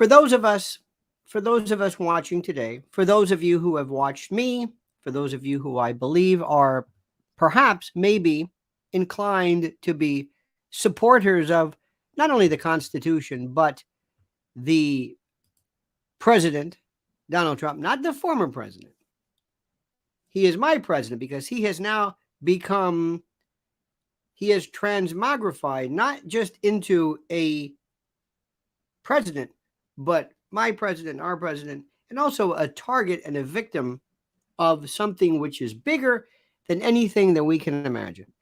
For those of us, watching today, for those of you who have watched me, for those of you who I believe are perhaps maybe inclined to be supporters of not only the Constitution, but the president, Donald Trump, not the former president. He is my president because he has now become, he has transmogrified not just into a president, but my president, our president, and also a target and a victim of something which is bigger than anything that we can imagine.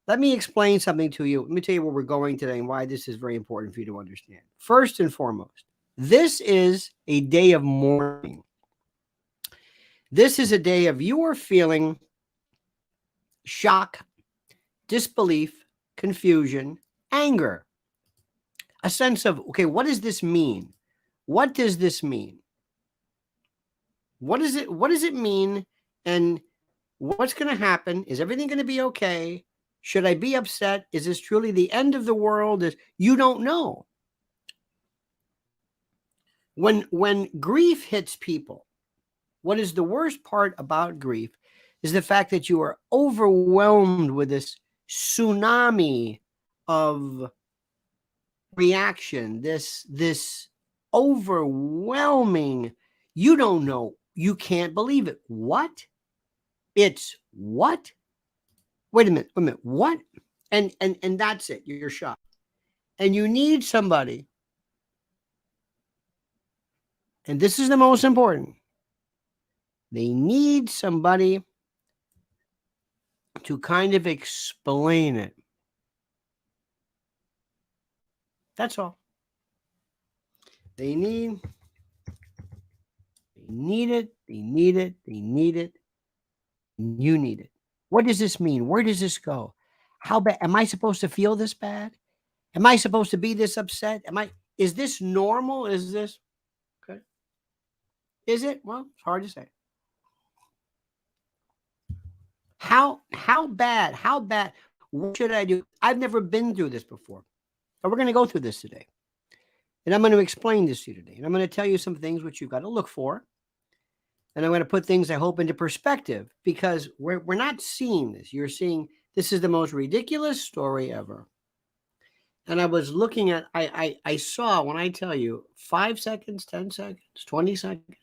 Let me explain something to you. Let me tell you where we're going today and why this is very important for you to understand. First and foremost, this is a day of mourning. This is a day of you are feeling shock, disbelief, confusion, anger, a sense of, okay, what does this mean? What does this mean? What does it mean? And what's going to happen? Is everything going to be okay? Should I be upset? Is this truly the end of the world? You don't know. When grief hits people, what is the worst part about grief is the fact that you are overwhelmed with this tsunami of reaction, this overwhelming, you don't know, you can't believe it. What? It's what? Wait a minute, what? And that's it, you're shocked. And you need somebody, and this is the most important, they need somebody to kind of explain it. That's all. They need it. You need it. What does this mean? Where does this go? How bad? Am I supposed to feel this bad? Am I supposed to be this upset? Is this normal? Is this okay? Is it? Well, it's hard to say. How bad? How bad? What should I do? I've never been through this before. But we're going to go through this today. And I'm going to explain this to you today. And I'm going to tell you some things which you've got to look for. And I'm going to put things, I hope, into perspective, because we're not seeing this. You're seeing this is the most ridiculous story ever. And I was looking at, I saw, when I tell you, 5 seconds, 10 seconds, 20 seconds,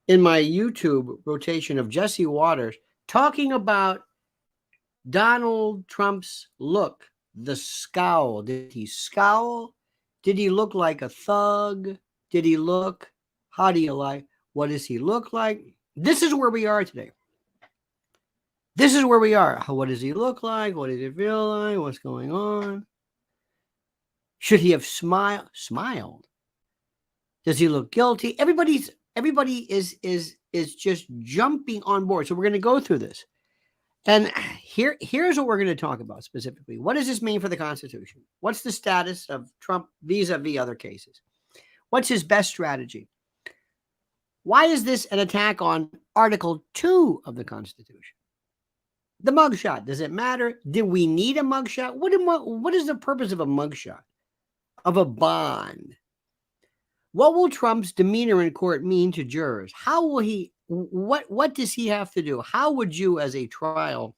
in my YouTube rotation of Jesse Waters talking about Donald Trump's look, the scowl. Did he scowl? Did he look like a thug? Did he look, how do you like? What does he look like? This is where we are today. This is where we are. What does he look like? What does he feel like? What's going on? Should he have smiled? Does he look guilty? Everybody is just jumping on board. So we're going to go through this. And here's what we're going to talk about specifically. What does this mean for the Constitution? What's the status of Trump vis-a-vis other cases? What's his best strategy? Why is this an attack on Article 2 of the Constitution? The mugshot, does it matter? Do we need a mugshot? What is the purpose of a mugshot? Of a bond? What will Trump's demeanor in court mean to jurors? How will he, what does he have to do? How would you, as a trial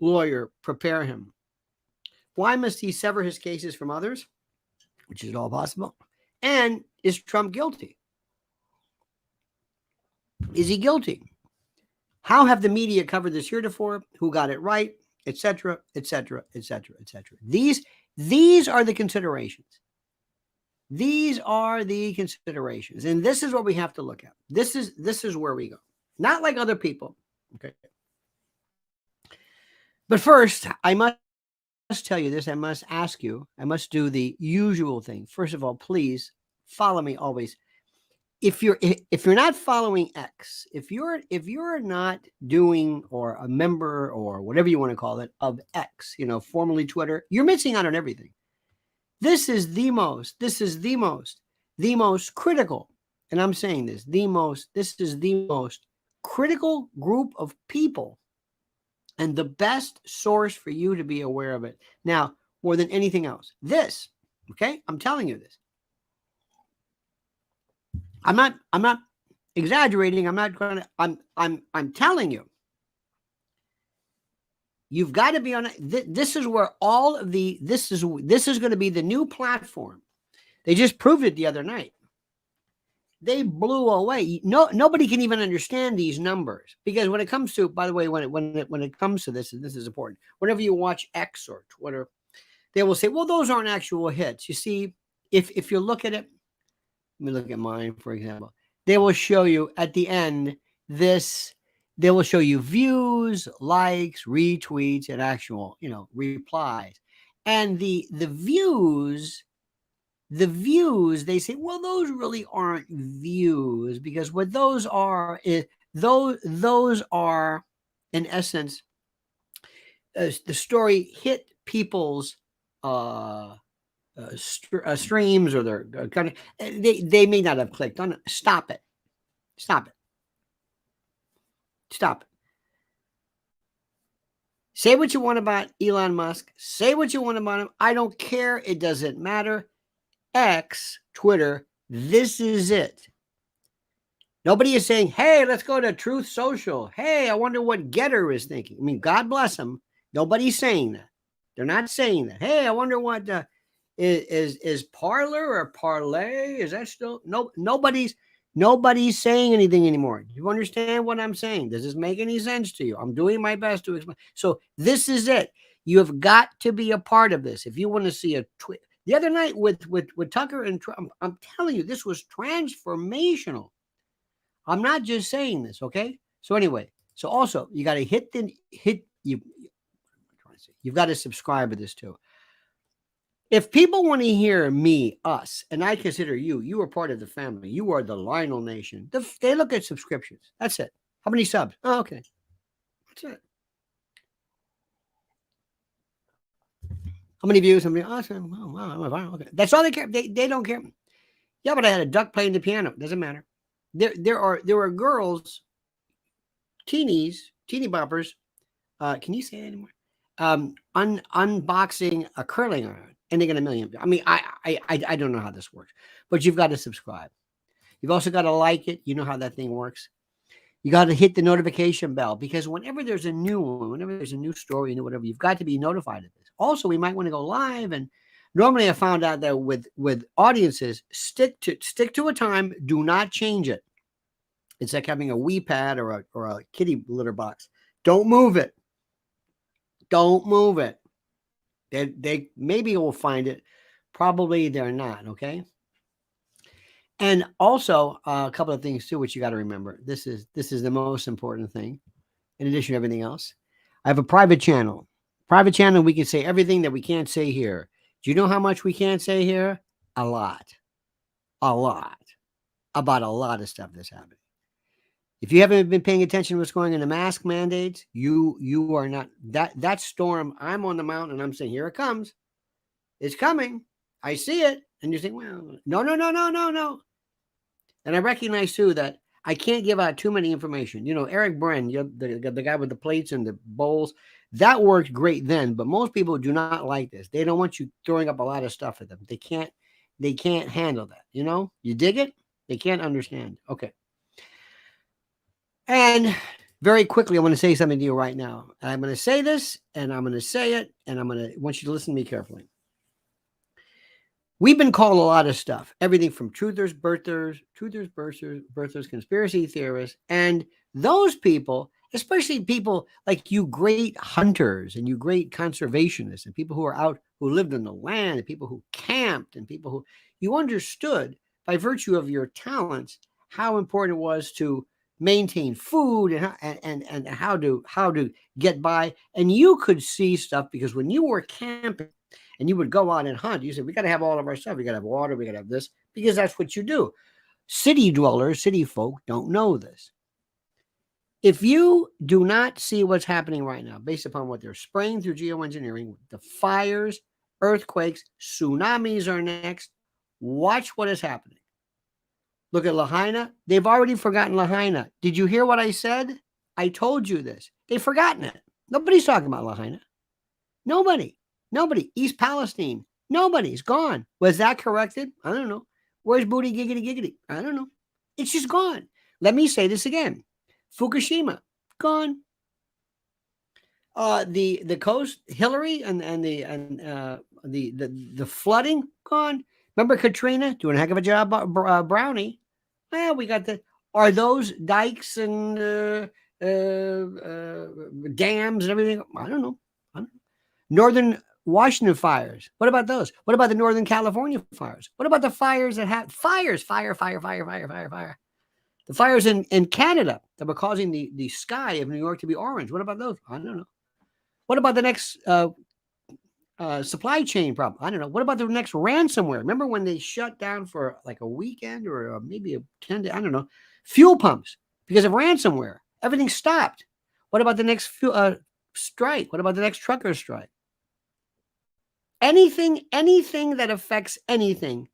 lawyer, prepare him? Why must he sever his cases from others? Which is all possible. And is Trump guilty? Is he guilty? How have the media covered this heretofore? Who got it right? Etc., etc., etc., etc. These are the considerations. These are the considerations. And this is what we have to look at. This is where we go. Not like other people. Okay. But first, I must tell you this. I must ask you. I must do the usual thing. First of all, please follow me always. If you're not following X, if you're not doing or a member or whatever you want to call it of X, formerly Twitter, you're missing out on everything. This is the most critical, and I'm saying this is the most critical group of people and the best source for you to be aware of it. Now, more than anything else, this, okay, I'm telling you this. I'm not exaggerating. I'm not going to, I'm telling you, you've got to be on, this is where all of this is going to be the new platform. They just proved it the other night. They blew away. Nobody can even understand these numbers, because when it comes to, by the way, when it comes to this, and this is important, whenever you watch X or Twitter, they will say, well, those aren't actual hits. You see, if you look at it, let me look at mine, for example. They will show you at the end this. They will show you views, likes, retweets, and actual, replies. And the views, they say, well, those really aren't views, because what those are is those are, in essence, the story hit people's streams, or their kind of, they may not have clicked on it. Stop it. Say what you want about Elon Musk. Say what you want about him. I don't care. It doesn't matter. X, Twitter, this is it. Nobody is saying, hey, let's go to Truth Social. Hey, I wonder what Getter is thinking. I mean, God bless them. Nobody's saying that. They're not saying that. Hey, I wonder what is Parler or Parlay? Is that still? No, nobody's saying anything anymore. Do you understand what I'm saying? Does this make any sense to you? I'm doing my best to explain. So this is it. You have got to be a part of this. If you want to see a tweet. The other night with Tucker and Trump, I'm telling you, this was transformational. I'm not just saying this, okay? So anyway, so also you got to you've got to subscribe to this too. If people want to hear me, us, and I consider you are part of the family. You are the Lionel Nation. They look at subscriptions. That's it. How many subs? Oh, okay. That's it. How many views? How many? Oh, wow, okay. That's all they care. They don't care. Yeah, but I had a duck playing the piano. Doesn't matter. There are girls, teeny boppers. Can you say that anymore? Unboxing a curling iron, and they get 1 million. I mean, I don't know how this works, but you've got to subscribe. You've also got to like it. You know how that thing works. You got to hit the notification bell, because whenever there's a new one, whenever there's a new story, whatever, you've got to be notified of this. Also, we might want to go live, and normally I found out that with audiences, stick to a time. Do not change it. It's like having a wee pad or a kitty litter box. Don't move it. Don't move it. They maybe will find it. Probably they're not. Okay. And also a couple of things too, which you got to remember. This is the most important thing. In addition to everything else, I have a private channel. Private channel. We can say everything that we can't say here. Do you know how much we can't say here? A lot about a lot of stuff that's happening. If you haven't been paying attention to what's going on in the mask mandates, you are not that storm. I'm on the mountain and I'm saying, here it comes. It's coming. I see it. And you think, well, no. And I recognize too that I can't give out too many information. Eric Bren, the guy with the plates and the bowls, that worked great then, but most people do not like this. They don't want you throwing up a lot of stuff at them. They can't handle that. You dig it? They can't understand. Okay. And very quickly, I want to say something to you right now. I'm going to say this, and I'm going to say it, and I want you to listen to me carefully. We've been called a lot of stuff, everything from truthers, birthers, conspiracy theorists, and those people, especially people like you great hunters and you great conservationists and people who are out, who lived on the land, and people who camped, and people who you understood by virtue of your talents how important it was to maintain food and how to get by. And you could see stuff, because when you were camping and you would go out and hunt, you said, we got to have all of our stuff. We got to have water. We got to have this, because that's what you do. City dwellers, city folk don't know this. If you do not see what's happening right now, based upon what they're spraying through geoengineering, the fires, earthquakes, tsunamis are next. Watch what is happening. Look at Lahaina. They've already forgotten Lahaina. Did you hear what I said? I told you this. They've forgotten it. Nobody's talking about Lahaina. Nobody. East Palestine. Nobody's gone. Was that corrected? I don't know. Where's Booty Giggity Giggity? I don't know. It's just gone. Let me say this again. Fukushima, gone. The coast, Hillary, and the flooding, gone. Remember Katrina doing a heck of a job, Brownie. Well, we got the. Are those dikes and dams and everything? I don't know. Northern Washington fires. What about those? What about the Northern California fires? What about the fires that have fire. The fires in Canada that were causing the sky of New York to be orange. What about those? I don't know. What about the next supply chain problem? I don't know. What about the next ransomware? Remember when they shut down for like a weekend or maybe a 10 day, I don't know, fuel pumps because of ransomware? Everything stopped. What about the next strike? What about the next trucker strike? Anything that affects anything,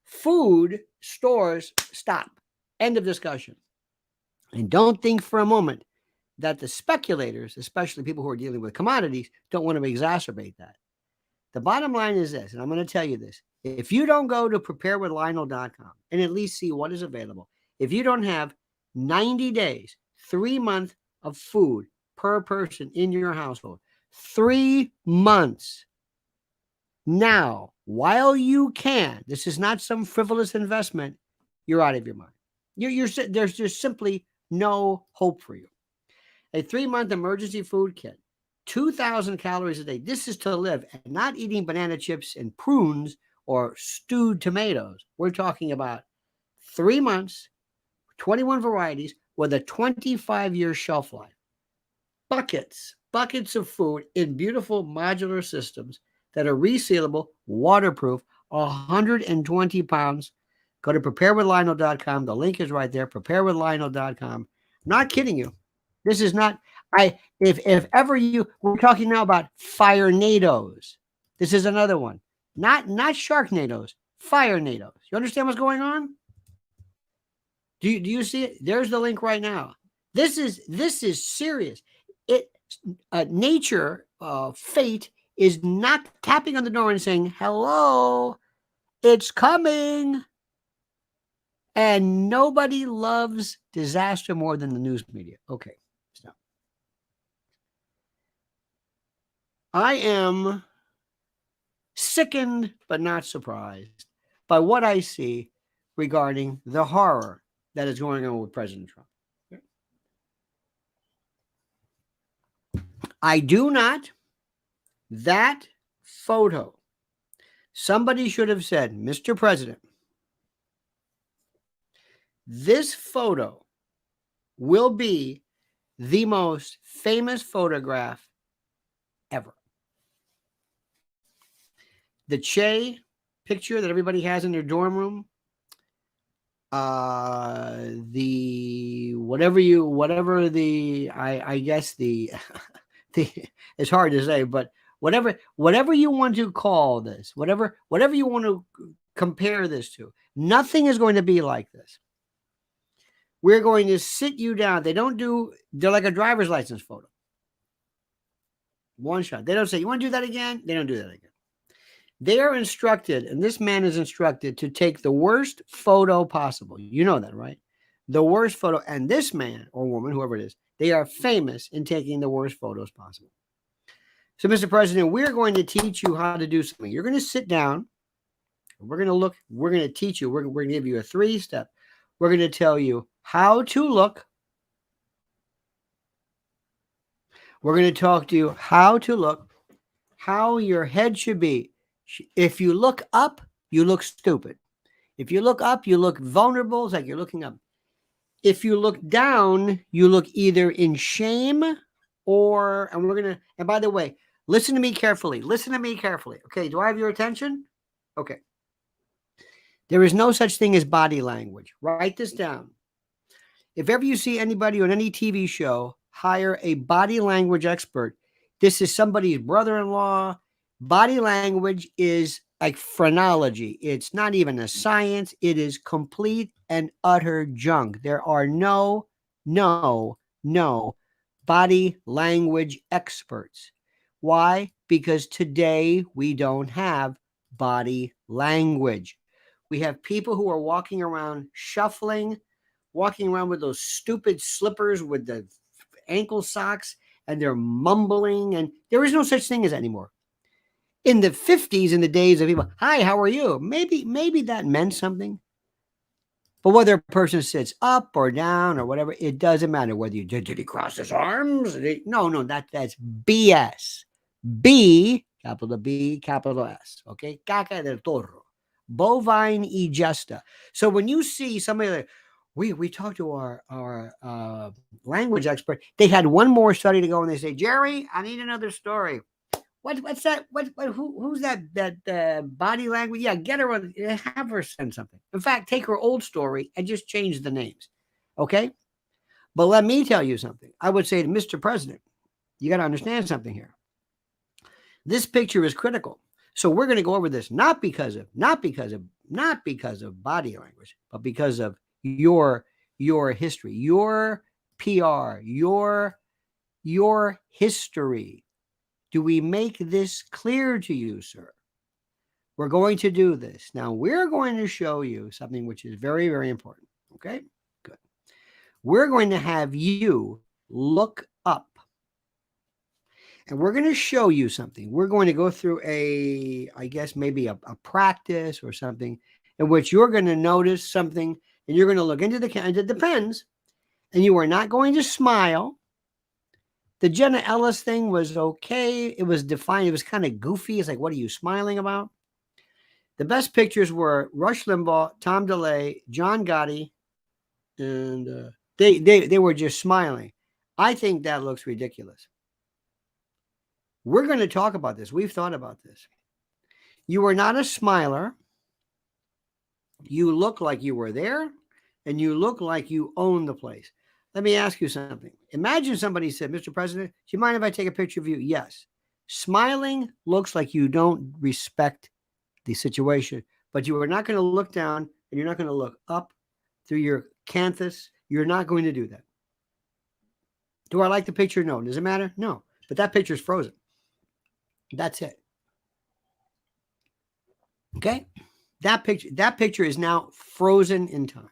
food stores, stop. End of discussion. And don't think for a moment that the speculators, especially people who are dealing with commodities, don't want to exacerbate that. The bottom line is this, and I'm going to tell you this. If you don't go to preparewithlionel.com and at least see what is available, if you don't have 90 days, 3 months of food per person in your household, 3 months, now, while you can, this is not some frivolous investment, you're out of your mind. There's just simply no hope for you. A 3-month emergency food kit, 2,000 calories a day. This is to live and not eating banana chips and prunes or stewed tomatoes. We're talking about 3 months, 21 varieties with a 25-year shelf life. Buckets of food in beautiful modular systems that are resealable, waterproof, 120 pounds. Go to preparewithlionel.com. The link is right there, preparewithlionel.com. I'm not kidding you. This is not, if ever we're talking now about Fire-nados. This is another one. Not Sharknados, Fire-nados. You understand what's going on? Do you see it? There's the link right now. This is serious. Nature, fate is not tapping on the door and saying, hello, it's coming. And nobody loves disaster more than the news media. Okay, stop. I am sickened but not surprised by what I see regarding the horror that is going on with President Trump. I do not. That photo, somebody should have said, Mr. President, this photo will be the most famous photograph ever. The Che picture that everybody has in their dorm room, it's hard to say, but whatever you want to call this, whatever you want to compare this to, nothing is going to be like this. We're going to sit you down. They're like a driver's license photo. One shot. They don't say, you want to do that again? They don't do that again. They are instructed, and this man is instructed to take the worst photo possible. You know that, right? The worst photo. And this man or woman, whoever it is, they are famous in taking the worst photos possible. So, Mr. President, we're going to teach you how to do something. You're going to sit down. We're going to look. We're going to teach you. We're going to give you a 3-step. We're going to tell you how to look. We're going to talk to you how to look, how your head should be. If you look up, you look stupid. If you look up, you look vulnerable. It's like you're looking up. If you look down, you look either in shame and by the way, listen to me carefully. Okay, do I have your attention? Okay. There is no such thing as body language. Write this down. If ever you see anybody on any TV show hire a body language expert, this is somebody's brother-in-law. Body language is like phrenology. It's not even a science. It is complete and utter junk. There are no body language experts. Why? Because today we don't have body language. We have people who are walking around shuffling, walking around with those stupid slippers with the ankle socks, and they're mumbling, and there is no such thing as that anymore. In the 50s, in the days of people, hi, how are you? Maybe that meant something. But whether a person sits up or down or whatever, it doesn't matter. Whether you did he cross his arms? No, that's BS. B, capital B, capital S. Okay, caca del toro, bovine y justa. So when you see somebody like, we talked to our language expert, they had one more study to go, and they say, Jerry, I need another story. What's that? Who's that body language? Yeah, get her on. Have her send something. In fact, take her old story and just change the names. Okay. But let me tell you something. I would say to Mr. President, you got to understand something here. This picture is critical. So we're going to go over this not because of body language, but because of your history, your PR, your history. Do we make this clear to you, sir? We're going to do this. Now, we're going to show you something which is very, very important. Okay? Good. We're going to have you look up. And we're going to show you something. We're going to go through I guess maybe a practice or something in which you're going to notice something, and you're going to look into the camera. It depends. And you are not going to smile. The Jenna Ellis thing was okay. It was defined. It was kind of goofy. It's like, what are you smiling about? The best pictures were Rush Limbaugh, Tom DeLay, John Gotti, and they were just smiling. I think that looks ridiculous. We're going to talk about this. We've thought about this. You are not a smiler. You look like you were there, and you look like you own the place. Let me ask you something. Imagine somebody said, Mr. President, do you mind if I take a picture of you? Yes. Smiling looks like you don't respect the situation, but you are not going to look down, and you're not going to look up through your canthus. You're not going to do that. Do I like the picture? No. Does it matter? No. But that picture is frozen. That's it. Okay? That picture is now frozen in time.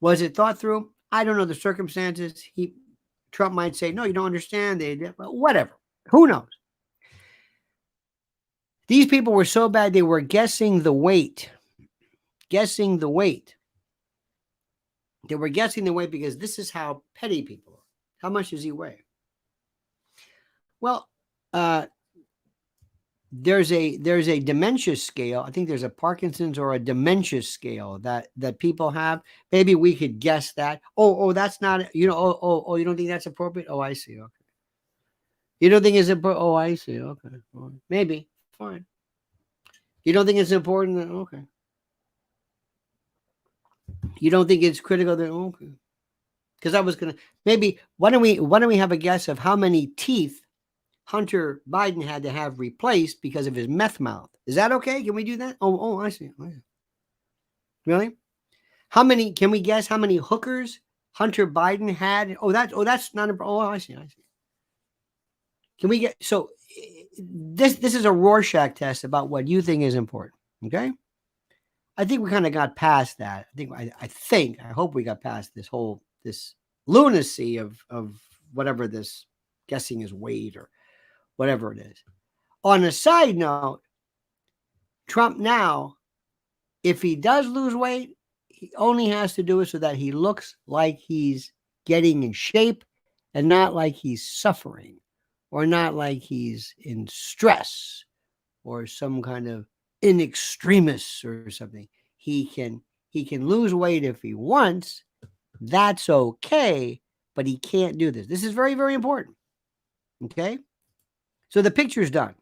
Was it thought through? I don't know the circumstances. Trump might say, no, you don't understand. Whatever. Who knows? These people were so bad, they were guessing the weight. Guessing the weight. They were guessing the weight because this is how petty people are. How much does he weigh? Well, there's a dementia scale. I think there's a Parkinson's or a dementia scale that people have. Maybe we could guess that. Oh, that's not, you don't think that's appropriate? Oh, I see. Okay. You don't think it's important? Oh, I see. Okay. Well, maybe. Fine. You don't think it's important? Okay. You don't think it's critical? Then okay. Because I was gonna maybe why don't we have a guess of how many teeth Hunter Biden had to have replaced because of his meth mouth? Is that okay? Can we do that? Oh, I see. Oh, yeah. Really? Can we guess how many hookers Hunter Biden had? That's not a, I see. Can we get, so this is a Rorschach test about what you think is important. Okay. I think we kind of got past that. I hope we got past this lunacy of whatever this guessing is weight or whatever it is. On a side note, Trump now, if he does lose weight, he only has to do it so that he looks like he's getting in shape and not like he's suffering or not like he's in stress or some kind of in extremis or something. He can lose weight if he wants. That's okay, but he can't do this. This is very, very important. Okay? So the picture's done.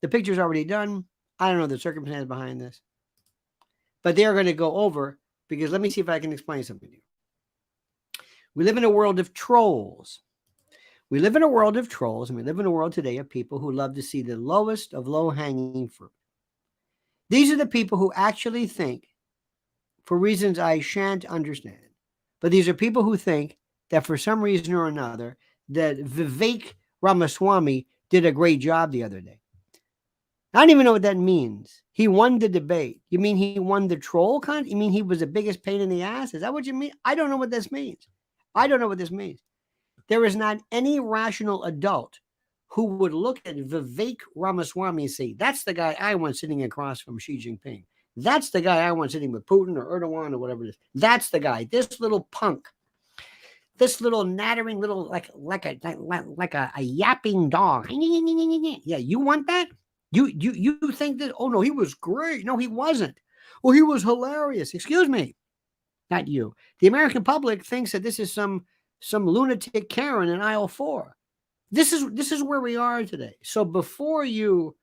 The picture's already done. I don't know the circumstances behind this. But they're going to go over, because let me see if I can explain something to you. We live in a world of trolls. We live in a world of trolls, and we live in a world today of people who love to see the lowest of low-hanging fruit. These are the people who actually think, for reasons I shan't understand, but these are people who think that for some reason or another, that Vivek Ramaswamy did a great job the other day. I don't even know what that means. He won the debate. You mean he won the troll con? You mean he was the biggest pain in the ass? Is that what you mean? I don't know what this means. I don't know what this means. There is not any rational adult who would look at Vivek Ramaswamy and say, that's the guy I want sitting across from Xi Jinping. That's the guy I want sitting with Putin or Erdogan or whatever it is. That's the guy. This little punk, this little nattering little like a yapping dog. Yeah, you want that? You think that? Oh no, he was great. No, he wasn't. Oh, he was hilarious. Excuse me, not you. The American public thinks that this is some lunatic Karen in aisle 4. This is where we are today. So before you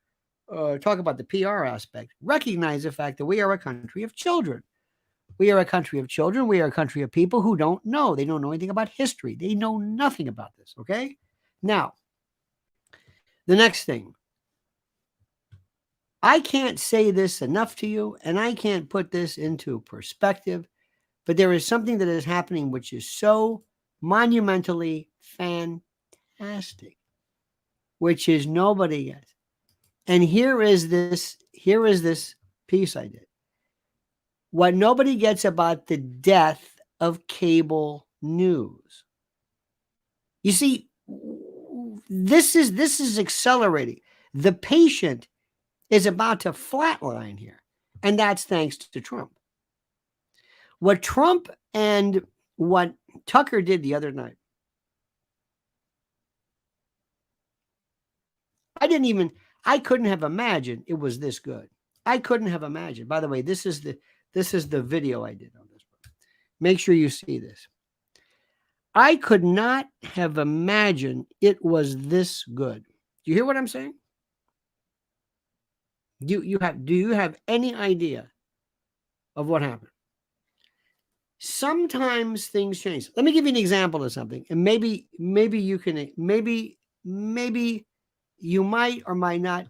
talk about the PR aspect, recognize the fact that we are a country of children. We are a country of children. We are a country of people who don't know. They don't know anything about history. They know nothing about this. Okay. Now, the next thing. I can't say this enough to you, and I can't put this into perspective, but there is something that is happening which is so monumentally fantastic, which is nobody gets. And here is this piece I did. What nobody gets about the death of cable news. You see, this is accelerating. The patient is about to flatline here, and that's thanks to Trump. What Trump and what Tucker did the other night, I couldn't have imagined it was this good. I couldn't have imagined. By the way, this is the video I did on this. Make sure you see this. I could not have imagined it was this good. Do you hear what I'm saying? Do you have any idea of what happened? Sometimes things change. Let me give you an example of something, and maybe you can maybe you might or might not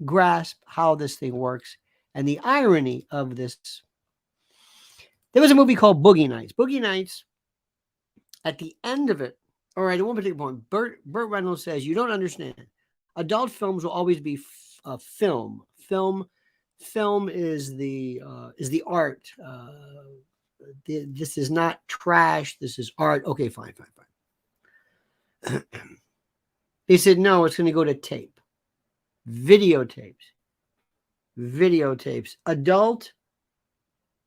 grasp how this thing works and the irony of this. There was a movie called Boogie Nights. Boogie Nights, at the end of it, all right, at one particular point, Burt Reynolds says, you don't understand. Adult films will always be film. Film is the art. This is not trash. This is art. Okay, fine. He said, no, it's going to go to tape. Videotapes. Adult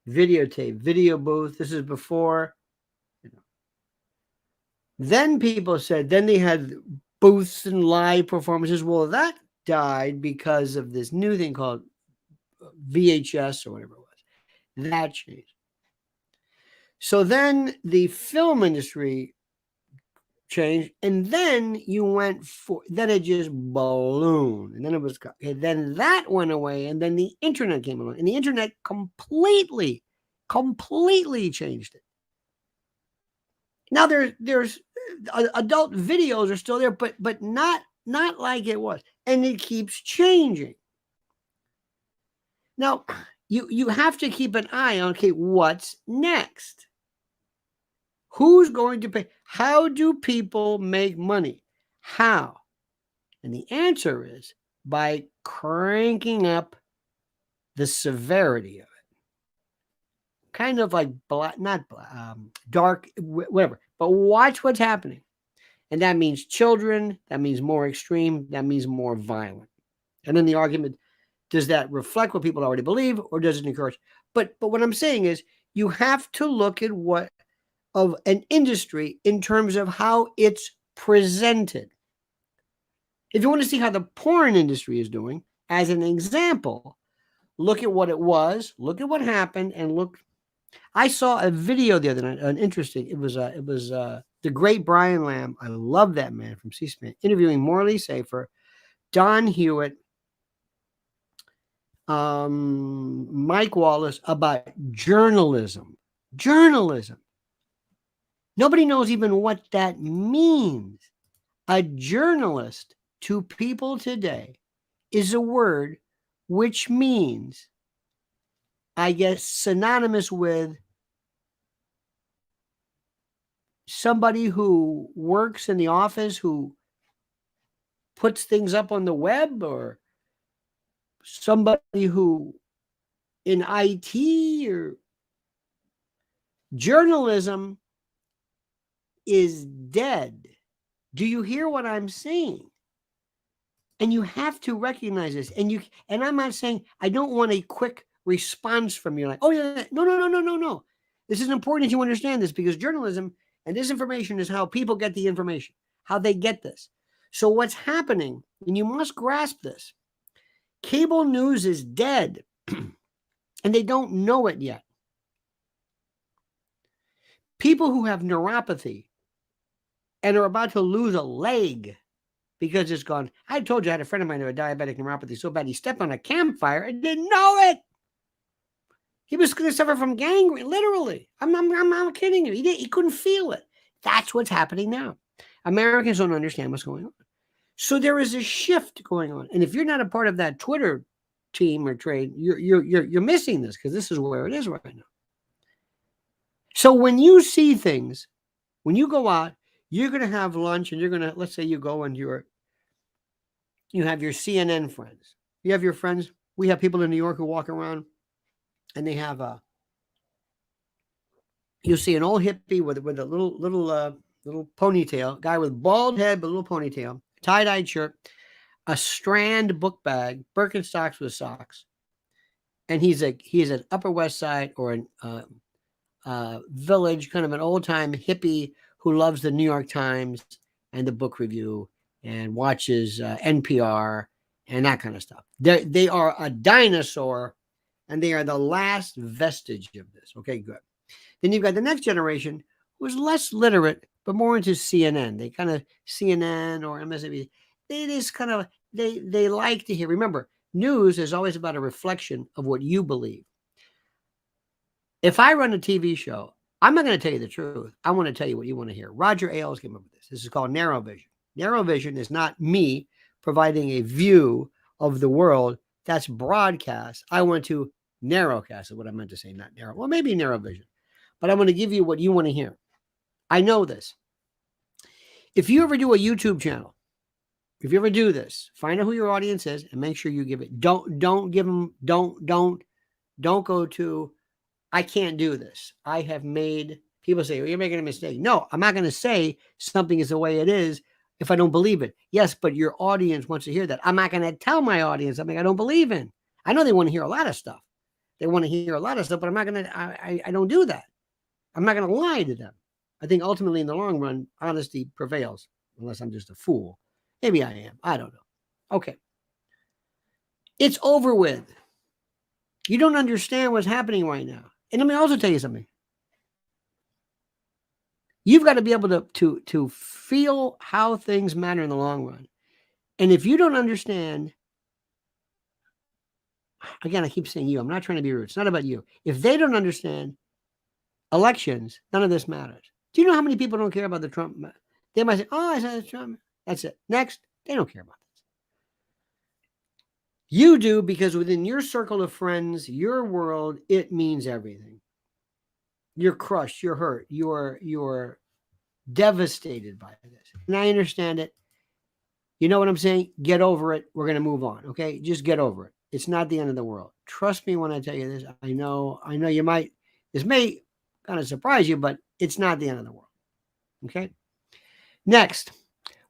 videotape, video booth. This is before. Then people said, then they had booths and live performances. Well, that died because of this new thing called VHS or whatever it was. That changed. So then the film industry changed, and then then it just ballooned, and then it was, okay, then that went away, and then the internet came along, and the internet completely changed it. Now there's adult videos are still there, but not like it was, and it keeps changing. Now you have to keep an eye on, okay, what's next? Who's going to pay? How do people make money? How? And the answer is by cranking up the severity of it. Kind of like dark, whatever. But watch what's happening. And that means children. That means more extreme. That means more violent. And then the argument, does that reflect what people already believe, or does it encourage? But what I'm saying is, you have to look at what of an industry in terms of how it's presented. If you want to see how the porn industry is doing, as an example, look at what it was, look at what happened, and look. I saw a video the other night, interesting. It was the great Brian Lamb. I love that man from C-SPAN, interviewing Morley Safer, Don Hewitt, Mike Wallace about journalism. Nobody knows even what that means. A journalist to people today is a word which means, I guess, synonymous with somebody who works in the office, who puts things up on the web, or somebody who in IT or journalism is dead. Do you hear what I'm saying? And you have to recognize this. And I'm not saying I don't want a quick response from you, like, oh yeah, no. This is important that you understand this, because journalism and disinformation is how people get the information, how they get this. So what's happening, and you must grasp this, cable news is dead, and they don't know it yet. People who have neuropathy and are about to lose a leg because it's gone. I told you I had a friend of mine who had diabetic neuropathy so bad he stepped on a campfire and didn't know it. He was going to suffer from gangrene, literally. I'm not kidding you. He couldn't feel it. That's what's happening now. Americans don't understand what's going on. So there is a shift going on. And if you're not a part of that Twitter team or trade, you're missing this, because this is where it is right now. So when you see things, when you go out, you're going to have lunch, and you're going to, let's say you go and you have your CNN friends. You have your friends. We have people in New York who walk around and they have you'll see an old hippie with a little ponytail, guy with bald head but a little ponytail, tie-dyed shirt, a Strand book bag, Birkenstocks with socks, and he's an Upper West Side or an village, kind of an old-time hippie who loves the New York Times and the book review and watches NPR and that kind of stuff. They are a dinosaur, and they are the last vestige of this. Okay, good. Then you've got the next generation who is less literate, but more into CNN. They kind of CNN or MSNBC. They just kind of, they like to hear. Remember, news is always about a reflection of what you believe. If I run a TV show, I'm not going to tell you the truth. I want to tell you what you want to hear. Roger Ailes came up with this. This is called narrow vision. Narrow vision is not me providing a view of the world that's broadcast. I want to narrowcast, is what I meant to say, not narrow. Well, maybe narrow vision, but I'm going to give you what you want to hear. I know this. If you ever do a YouTube channel, if you ever do this, find out who your audience is and make sure you give it. Don't give them, don't go to, I can't do this. I have made, people say, well, you're making a mistake. No, I'm not going to say something is the way it is if I don't believe it. Yes, but your audience wants to hear that. I'm not going to tell my audience something I don't believe in. I know they want to hear a lot of stuff. They want to hear a lot of stuff, but I'm not going to, I don't do that. I'm not going to lie to them. I think ultimately in the long run, honesty prevails, unless I'm just a fool. Maybe I am. I don't know. Okay. It's over with. You don't understand what's happening right now. And let me also tell you something. You've got to be able to feel how things matter in the long run. And if you don't understand, again, I keep saying you, I'm not trying to be rude. It's not about you. If they don't understand elections, none of this matters. Do you know how many people don't care about the Trump? They might say, oh, I said Trump. That's it. Next, they don't care about this. You do, because within your circle of friends, your world, it means everything. You're crushed. You're hurt. You're devastated by this. And I understand it. You know what I'm saying? Get over it. We're going to move on. Okay. Just get over it. It's not the end of the world. Trust me when I tell you this. I know you might, this may kind of surprise you, but it's not the end of the world. Okay. Next,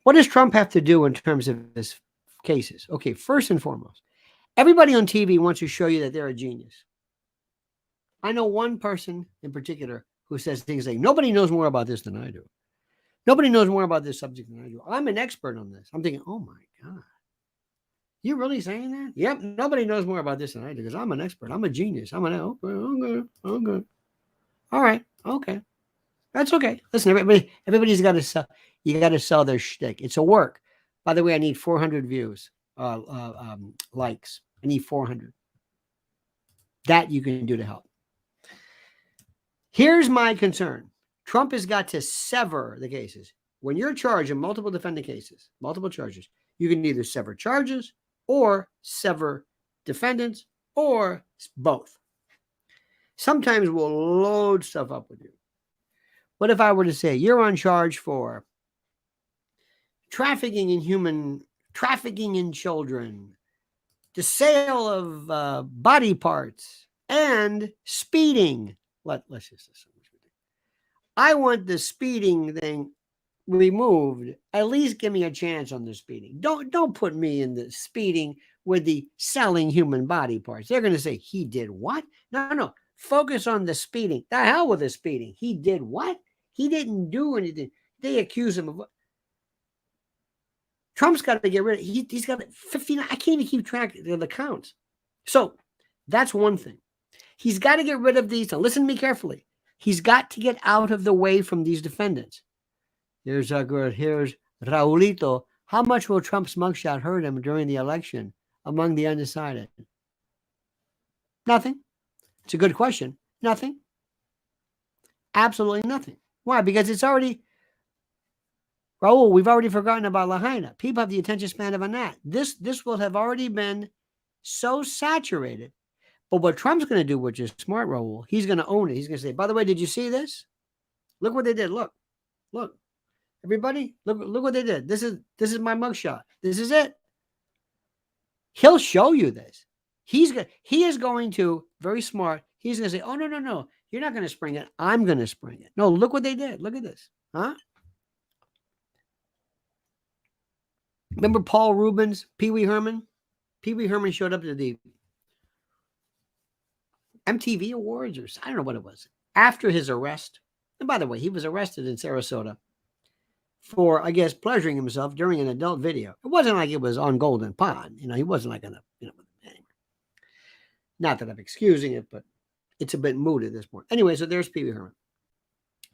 what does Trump have to do in terms of his cases? Okay. First and foremost, everybody on TV wants to show you that they're a genius. I know one person in particular who says things like, nobody knows more about this than I do. Nobody knows more about this subject than I do. I'm an expert on this. I'm thinking, oh my God. You really saying that? Yep. Nobody knows more about this than I do because I'm an expert. I'm a genius. Okay. All right. Okay. That's okay. Listen, everybody's got to sell. You got to sell their shtick. It's a work. By the way, I need 400 views, likes. I need 400. That you can do to help. Here's my concern. Trump has got to sever the cases. When you're charged in multiple defendant cases, multiple charges, you can either sever charges or sever defendants or both. Sometimes we'll load stuff up with you. What if I were to say you're on charge for trafficking in children, the sale of body parts, and speeding. Let's just listen. I want the speeding thing removed. At least give me a chance on the speeding. Don't put me in the speeding with the selling human body parts. They're going to say, he did what? No. Focus on the speeding. The hell with the speeding. He did what? He didn't do anything. They accuse him of what? Trump's got to get rid of it. He's got 59. I can't even keep track of the counts. So that's one thing. He's got to get rid of these. Now listen to me carefully. He's got to get out of the way from these defendants. Here's Raulito. How much will Trump's mugshot hurt him during the election among the undecided? Nothing. It's a good question. Nothing. Absolutely nothing. Why? Because it's already, Raul, we've already forgotten about Lahaina. People have the attention span of a gnat. This will have already been so saturated. But what Trump's going to do, which is smart, Raul, he's going to own it. He's going to say, by the way, did you see this? Look what they did. Look. Everybody, look what they did. This is my mugshot. This is it. He'll show you this. He is going to, very smart, he's going to say, oh, no. You're not going to spring it. I'm going to spring it. No, look what they did. Look at this. Huh? Remember Paul Rubens, Pee Wee Herman? Pee Wee Herman showed up to the MTV Awards, or I don't know what it was, after his arrest. And by the way, he was arrested in Sarasota for, I guess, pleasuring himself during an adult video. It wasn't like it was on Golden Pond. He wasn't like anyway. Not that I'm excusing it, but it's a bit moot at this point. Anyway, so there's Pee Wee Herman.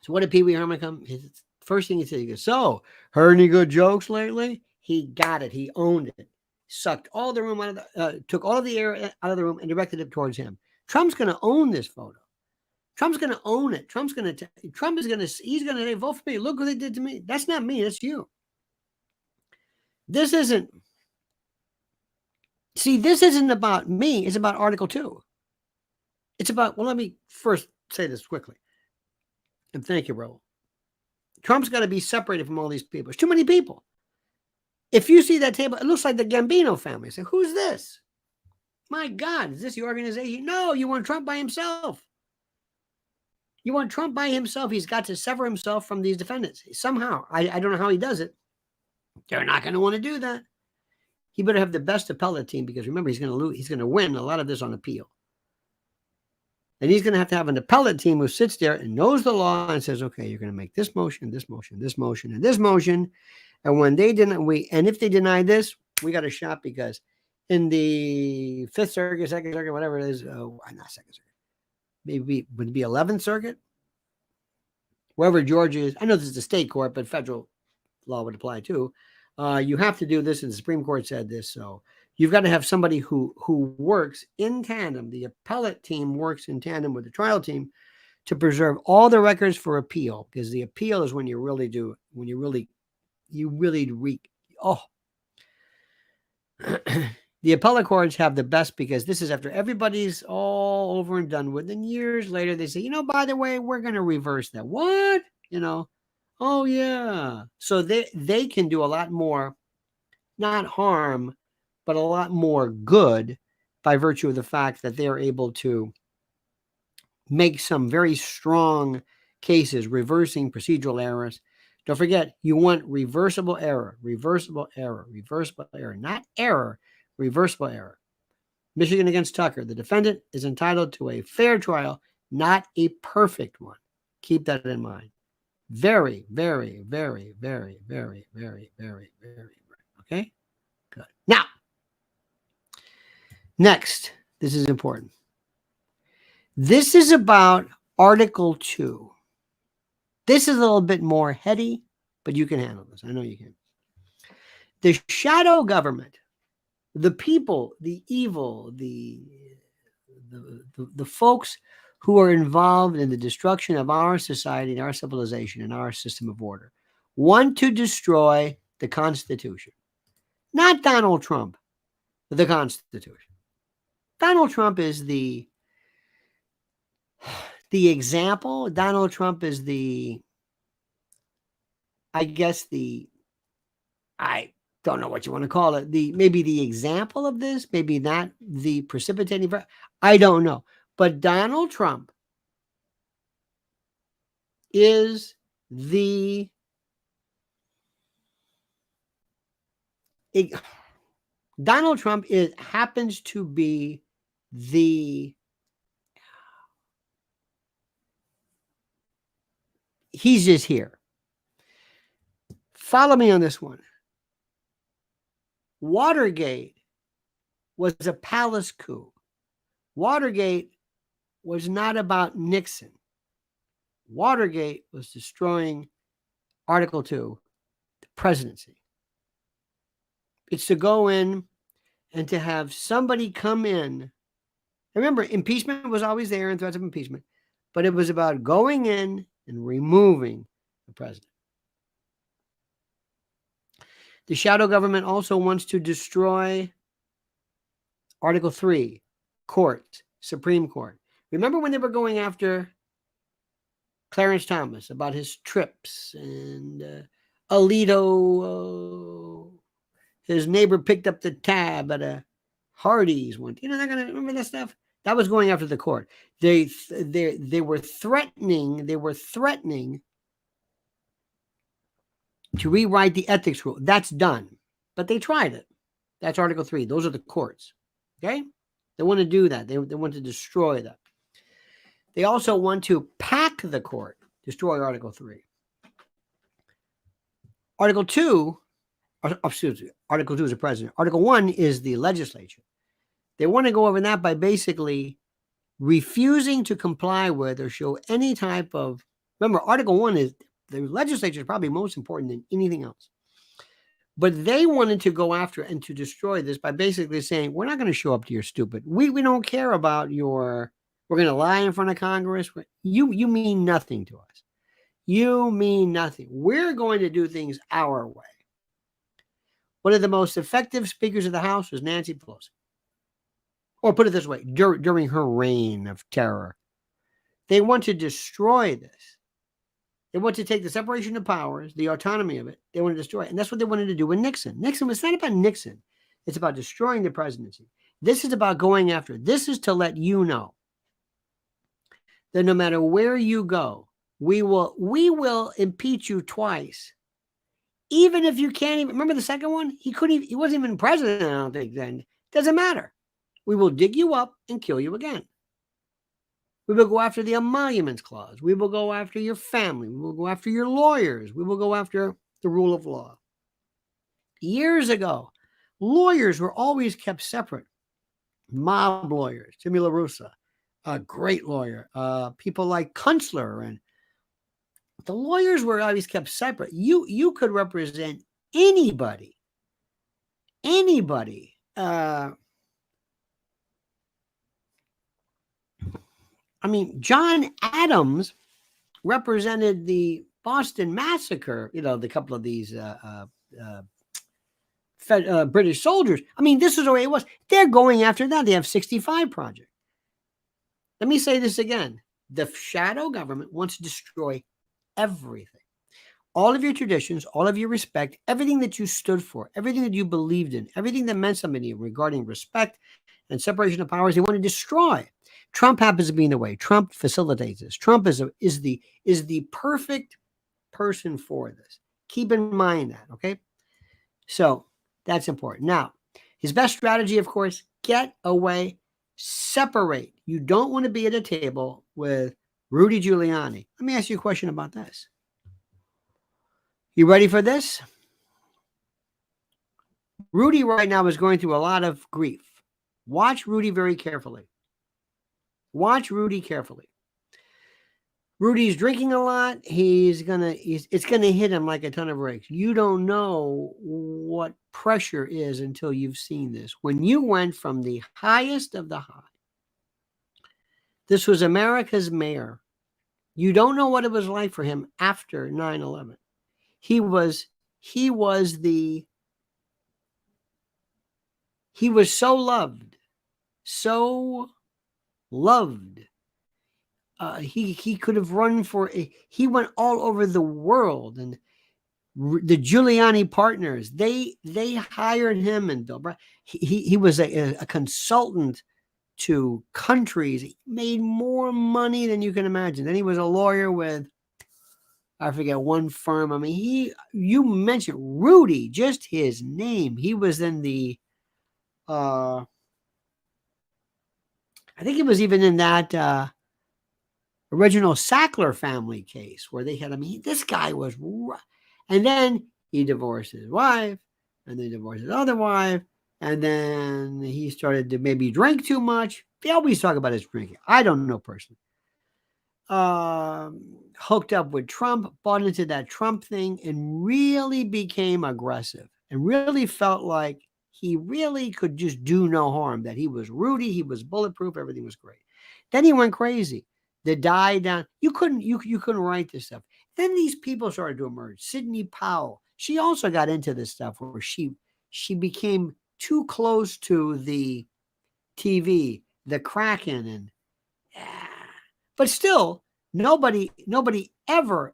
So what did Pee Wee Herman come? His first thing he said, he goes, so, heard any good jokes lately? He got it. He owned it. Sucked all the room out of took all of the air out of the room and directed it towards him. Trump's going to own this photo. Trump's going to own it. Trump is going to say, vote for me. Look what they did to me. That's not me. That's you. This isn't about me. It's about Article 2. It's about, well, let me first say this quickly. And thank you, Raul. Trump's got to be separated from all these people. There's too many people. If you see that table, it looks like the Gambino family. Say, who's this? My God, is this the organization? No, you want Trump by himself. You want Trump by himself. He's got to sever himself from these defendants. Somehow. I don't know how he does it. They're not going to want to do that. He better have the best appellate team, because remember, he's going to lose. He's going to win a lot of this on appeal. And he's going to have an appellate team who sits there and knows the law and says, okay, you're going to make this motion, this motion, this motion, and this motion. And when they didn't, and if they deny this, we got a shot, because in the 5th Circuit, 2nd Circuit, whatever it is, not 2nd Circuit, maybe would it be 11th Circuit? Wherever Georgia is, I know this is the state court, but federal law would apply too. You have to do this, and the Supreme Court said this. So you've got to have somebody who works in tandem. The appellate team works in tandem with the trial team to preserve all the records for appeal, because the appeal is when you really do, when you really wreak. Oh, the appellate courts have the best, because this is after everybody's all over and done with. And years later, they say, by the way, we're going to reverse that. What? Oh, yeah. So they can do a lot more, not harm, but a lot more good by virtue of the fact that they're able to make some very strong cases, reversing procedural errors. Don't forget, you want reversible error, not error, reversible error. Michigan against Tucker. The defendant is entitled to a fair trial, not a perfect one. Keep that in mind. Very, very, very, very, very, very, very, very. Okay? Good. Now, next, this is important. This is about Article 2. This is a little bit more heady, but you can handle this. I know you can. The shadow government, the people, the evil, the folks who are involved in the destruction of our society and our civilization and our system of order, want to destroy the Constitution. Not Donald Trump, the Constitution. Donald Trump is the example. Donald Trump is don't know what you want to call it. Maybe the example of this, maybe not the precipitating. I don't know. But Donald Trump is Donald Trump happens to be he's just here. Follow me on this one. Watergate was a palace coup. Watergate was not about Nixon. Watergate was destroying Article 2, the presidency. It's to go in and to have somebody come in. Remember, impeachment was always there and threats of impeachment, but it was about going in and removing the president. The shadow government also wants to destroy Article 3, courts, Supreme Court. Remember when they were going after Clarence Thomas about his trips and Alito, his neighbor picked up the tab at a Hardee's one. You know, they're gonna remember that stuff. That was going after the court. They were threatening. They were threatening to rewrite the ethics rule. That's done, but they tried it. That's Article 3. Those are the courts. Okay, they want to do that. They want to destroy that. They also want to pack the court, destroy Article 3. Article 2, excuse me, Article 2 is the president. Article 1 is the legislature. They want to go over that by basically refusing to comply with or show any type of, remember, Article 1 is, the legislature is probably most important than anything else. But they wanted to go after and to destroy this by basically saying, we're not going to show up to your stupid. We don't care about your, we're going to lie in front of Congress. You mean nothing to us. You mean nothing. We're going to do things our way. One of the most effective speakers of the House was Nancy Pelosi. Or put it this way, during her reign of terror. They want to destroy this. They want to take the separation of powers, the autonomy of it. They want to destroy it. And that's what they wanted to do with Nixon. Nixon was not about Nixon. It's about destroying the presidency. This is about going after it. This is to let you know that no matter where you go, we will impeach you twice. Even if you can't even, remember the second one? He wasn't even president, I don't think then. Doesn't matter. We will dig you up and kill you again. We will go after the emoluments clause. We will go after your family. We will go after your lawyers. We will go after the rule of law. Years ago, lawyers were always kept separate. Mob lawyers, Jimmy LaRussa, a great lawyer. People like Kunstler, and the lawyers were always kept separate. You could represent anybody. Anybody. I mean, John Adams represented the Boston Massacre, you know, the couple of these British soldiers. I mean, this is the way it was. They're going after that. They have 65 Project. Let me say this again. The shadow government wants to destroy everything. All of your traditions, all of your respect, everything that you stood for, everything that you believed in, everything that meant something to you regarding respect and separation of powers, they want to destroy. Trump happens to be in the way. Trump facilitates this. Trump is the perfect person for this. Keep in mind that, okay? So that's important. Now, his best strategy, of course, get away, separate. You don't want to be at a table with Rudy Giuliani. Let me ask you a question about this. You ready for this? Rudy right now is going through a lot of grief. Watch Rudy very carefully. Watch Rudy carefully. Rudy's drinking a lot. It's gonna hit him like a ton of bricks. You don't know what pressure is until you've seen this. When you went from the highest of the high, this was America's mayor. You don't know what it was like for him after 9/11. He was so loved, so loved. He could have run he went all over the world, and The Giuliani partners, they hired him, and Bill Brown. He was a consultant to countries. He made more money than you can imagine. Then he was a lawyer with, I forget, one firm. I mean, you mentioned Rudy, just his name. He was in the, I think he was even in that original Sackler family case where they had, I mean, this guy was, and then he divorced his wife, and then divorced his other wife, and then he started to maybe drink too much. They always talk about his drinking. I don't know personally. Hooked up with Trump, bought into that Trump thing, and really became aggressive and really felt like he really could just do no harm, that he was Rudy, he was bulletproof, everything was great. Then he went crazy. The die down. You couldn't write this stuff. Then these people started to emerge. Sidney Powell. She also got into this stuff where she became too close to the TV, the Kraken, and but still, nobody ever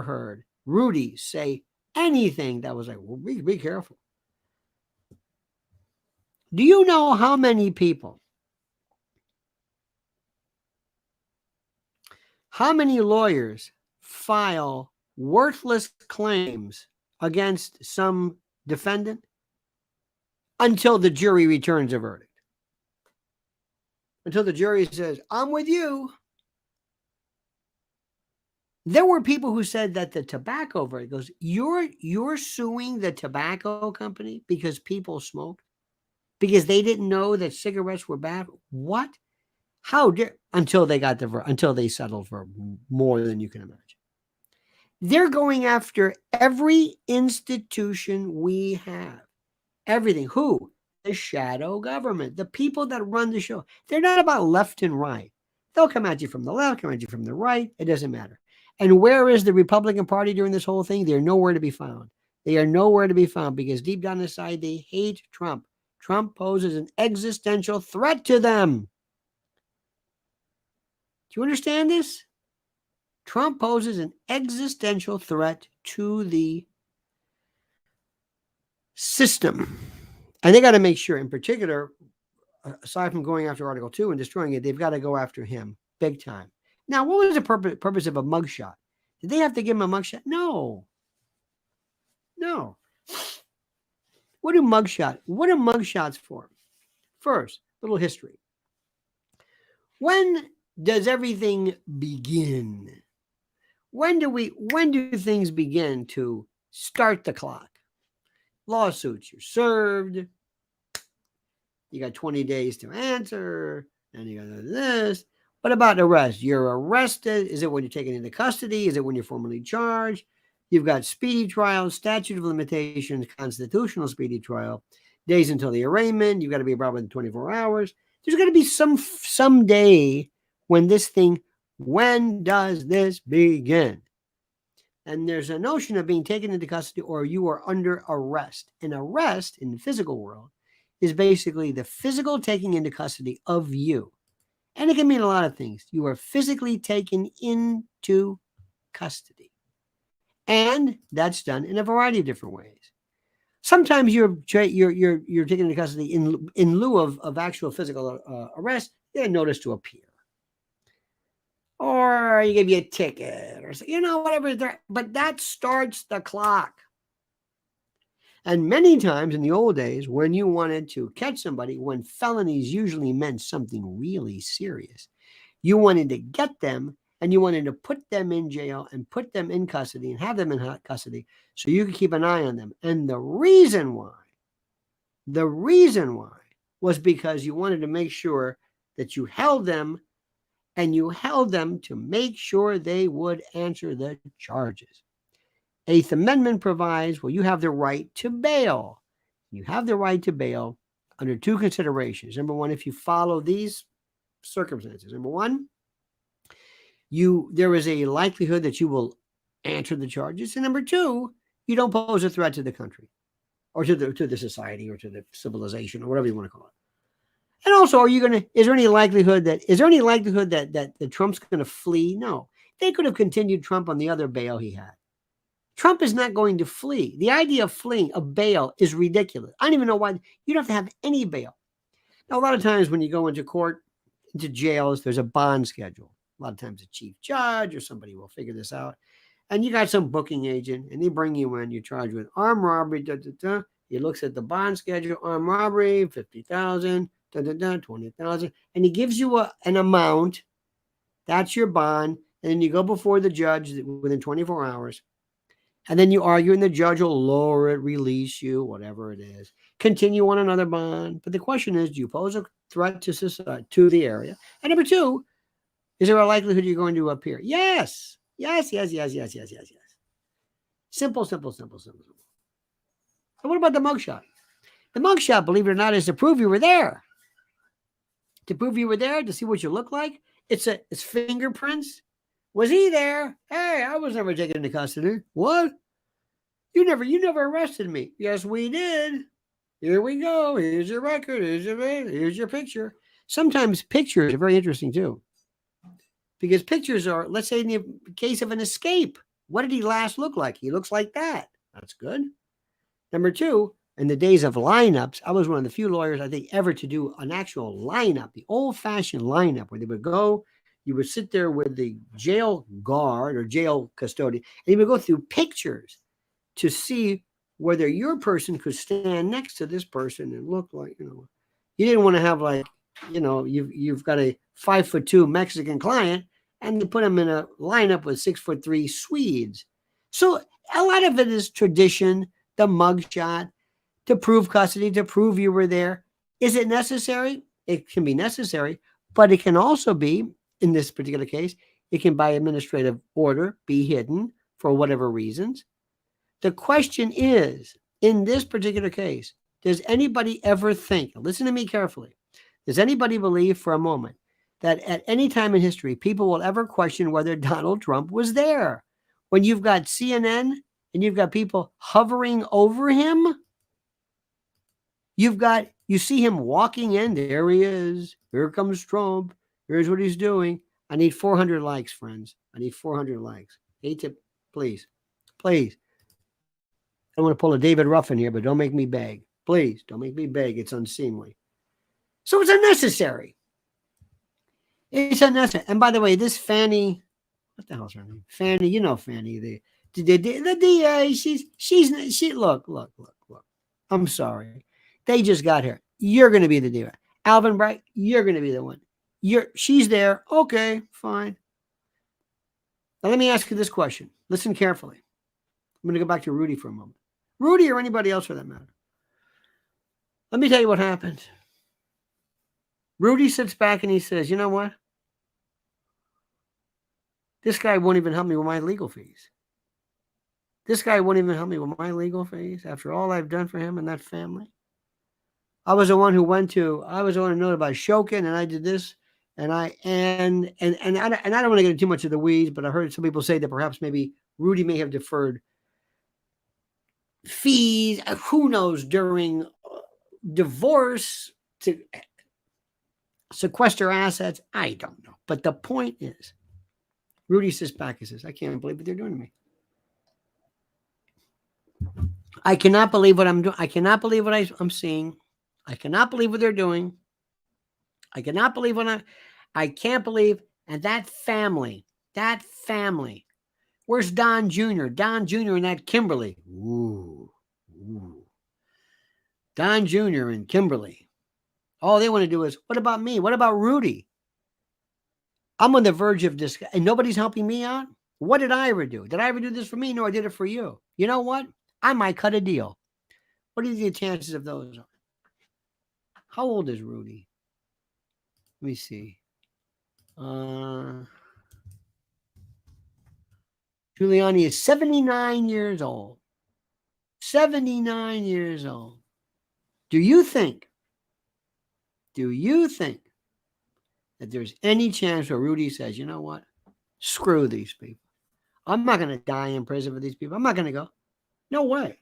heard Rudy say anything that was like, well, be careful. Do you know how many people, how many lawyers file worthless claims against some defendant until the jury returns a verdict? Until the jury says, I'm with you. There were people who said that the tobacco verdict goes, you're suing the tobacco company because people smoked, because they didn't know that cigarettes were bad. What? How dare? Until they got until they settled for more than you can imagine. They're going after every institution we have. Everything. Who? The shadow government. The people that run the show. They're not about left and right. They'll come at you from the left, come at you from the right. It doesn't matter. And where is the Republican Party during this whole thing? They're nowhere to be found. They are nowhere to be found because deep down inside, they hate Trump. Trump poses an existential threat to them. Do you understand this? Trump poses an existential threat to the system. And they got to make sure, in particular, aside from going after Article 2 and destroying it, they've got to go after him big time. Now, what was the purpose of a mugshot? Did they have to give him a mugshot? No. What are mugshots for? First, little history. When does everything begin? When do things begin to start the clock? Lawsuits, you're served. You got 20 days to answer. And you got this. What about arrest? You're arrested. Is it when you're taken into custody? Is it when you're formally charged? You've got speedy trial, statute of limitations, constitutional speedy trial, days until the arraignment. You've got to be brought within 24 hours. There's got to be some day when this thing, when does this begin? And there's a notion of being taken into custody or you are under arrest. An arrest in the physical world is basically the physical taking into custody of you. And it can mean a lot of things. You are physically taken into custody. And that's done in a variety of different ways. Sometimes you're taken into custody in lieu of actual physical arrest. You get a notice to appear. Or you give you a ticket or whatever. But that starts the clock. And many times in the old days, when you wanted to catch somebody, when felonies usually meant something really serious, you wanted to get them and you wanted to put them in jail and put them in custody and have them in custody so you could keep an eye on them. And the reason why was because you wanted to make sure that you held them, and you held them to make sure they would answer the charges. Eighth Amendment provides, well, you have the right to bail. You have the right to bail under two considerations. Number one, if you follow these circumstances. Number one, there is a likelihood that you will answer the charges. And number two, you don't pose a threat to the country or to the society or to the civilization or whatever you want to call it. And also, is there any likelihood that Trump's going to flee? No. They could have continued Trump on the other bail he had. Trump is not going to flee. The idea of fleeing, of bail, is ridiculous. I don't even know why. You don't have to have any bail. Now, a lot of times when you go into court, into jails, there's a bond schedule. A lot of times the chief judge or somebody will figure this out. And you got some booking agent, and they bring you in. You're charged with armed robbery. He looks at the bond schedule, armed robbery, 50,000, 20,000, and he gives you an amount. That's your bond. And then you go before the judge within 24 hours. And then you argue, and the judge will lower it, release you, whatever it is. Continue on another bond. But the question is, do you pose a threat to society, to the area? And number two, is there a likelihood you're going to appear? Yes. Yes. Simple. And what about the mugshot? The mugshot, believe it or not, is to prove you were there. To prove you were there, to see what you look like. It's fingerprints. Was he there? Hey, I was never taken into custody. What? You never arrested me. Yes, we did. Here we go. Here's your record. Here's your picture. Sometimes pictures are very interesting too. Because pictures are, let's say in the case of an escape, what did he last look like? He looks like that. That's good. Number two, in the days of lineups, I was one of the few lawyers, I think, ever to do an actual lineup, the old-fashioned lineup, where they would go, you would sit there with the jail guard or jail custodian, and you would go through pictures to see whether your person could stand next to this person and look like, you didn't want to have like, you've got a 5'2" Mexican client, and you put them in a lineup with 6'3" Swedes. So a lot of it is tradition, the mugshot, to prove custody, to prove you were there. Is it necessary? It can be necessary, but it can also be, in this particular case, it can by administrative order be hidden for whatever reasons. The question is, in this particular case, does anybody ever think, listen to me carefully, does anybody believe for a moment that at any time in history, people will ever question whether Donald Trump was there? When you've got CNN and you've got people hovering over him, you see him walking in, there he is, here comes Trump, here's what he's doing. I need 400 likes, friends. I need 400 likes. Please. I don't want to pull a David Ruffin here, but don't make me beg. Please, don't make me beg. It's unseemly. So it's unnecessary. It's unnecessary. And by the way, this Fanny, what the hell's her name? Fanny, Fanny, the DA, she look. I'm sorry. They just got here. You're going to be the DA. Alvin Bright, you're going to be the one. She's there. Okay, fine. Now let me ask you this question. Listen carefully. I'm going to go back to Rudy for a moment. Rudy or anybody else for that matter. Let me tell you what happened. Rudy sits back and he says, you know what? This guy won't even help me with my legal fees. This guy won't even help me with my legal fees after all I've done for him and that family. I was the one who knew about Shokin, and I did this, and I don't want to get into too much of the weeds, but I heard some people say that perhaps maybe Rudy may have deferred fees, who knows, during divorce to sequester assets. I don't know. But the point is, Rudy sits back and says, I can't believe what they're doing to me. I cannot believe what I'm doing. I cannot believe what I'm seeing. I cannot believe what they're doing. I cannot believe I can't believe. And that family, where's Don Jr.? Don Jr. and that Kimberly. Ooh. Don Jr. and Kimberly. All they want to do is, what about me? What about Rudy? I'm on the verge of this, and nobody's helping me out. What did I ever do? Did I ever do this for me? No, I did it for you. You know what? I might cut a deal. What are the chances of those? How old is Rudy? Let me see. Giuliani is 79 years old. 79 years old. Do you think that there's any chance where Rudy says, you know what? Screw these people. I'm not going to die in prison for these people. I'm not going to go. No way.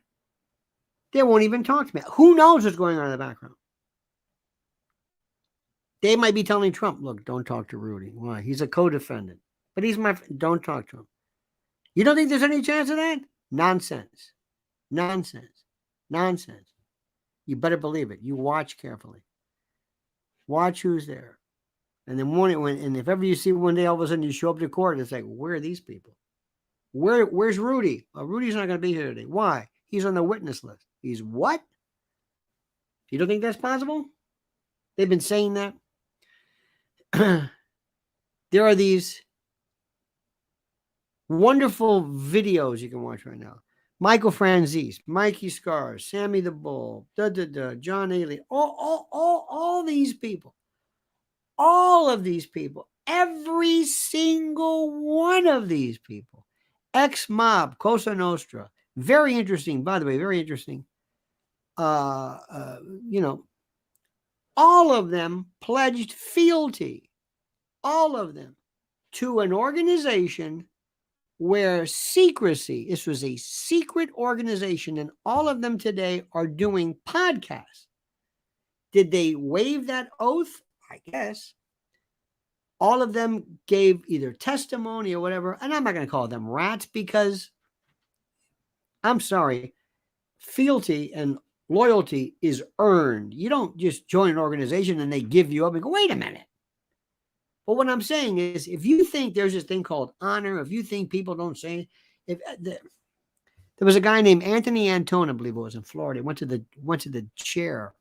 They won't even talk to me. Who knows what's going on in the background? They might be telling Trump, look, don't talk to Rudy. Why? He's a co-defendant. But he's my friend. Don't talk to him. You don't think there's any chance of that? Nonsense. Nonsense. Nonsense. You better believe it. You watch carefully. Watch who's there. And then and if ever you see one day all of a sudden you show up to court, it's like, where are these people? Where's Rudy? Oh, Rudy's not going to be here today. Why? He's on the witness list. He's what? You don't think that's possible? They've been saying that. There are these wonderful videos you can watch right now. Michael Franzese, Mikey Scars, Sammy the Bull, John Ailey, all these people. All of these people. Every single one of these people. Ex-mob, Cosa Nostra. Very interesting, by the way, very interesting. All of them pledged fealty. All of them. To an organization where secrecy, this was a secret organization, and all of them today are doing podcasts. Did they waive that oath? I guess. All of them gave either testimony or whatever, and I'm not going to call them rats because, I'm sorry, fealty and loyalty is earned. You don't just join an organization and they give you up and go, wait a minute. But what I'm saying is, if you think there's this thing called honor, if you think people don't say, there was a guy named Anthony Antone, I believe it was in Florida, went to the chair,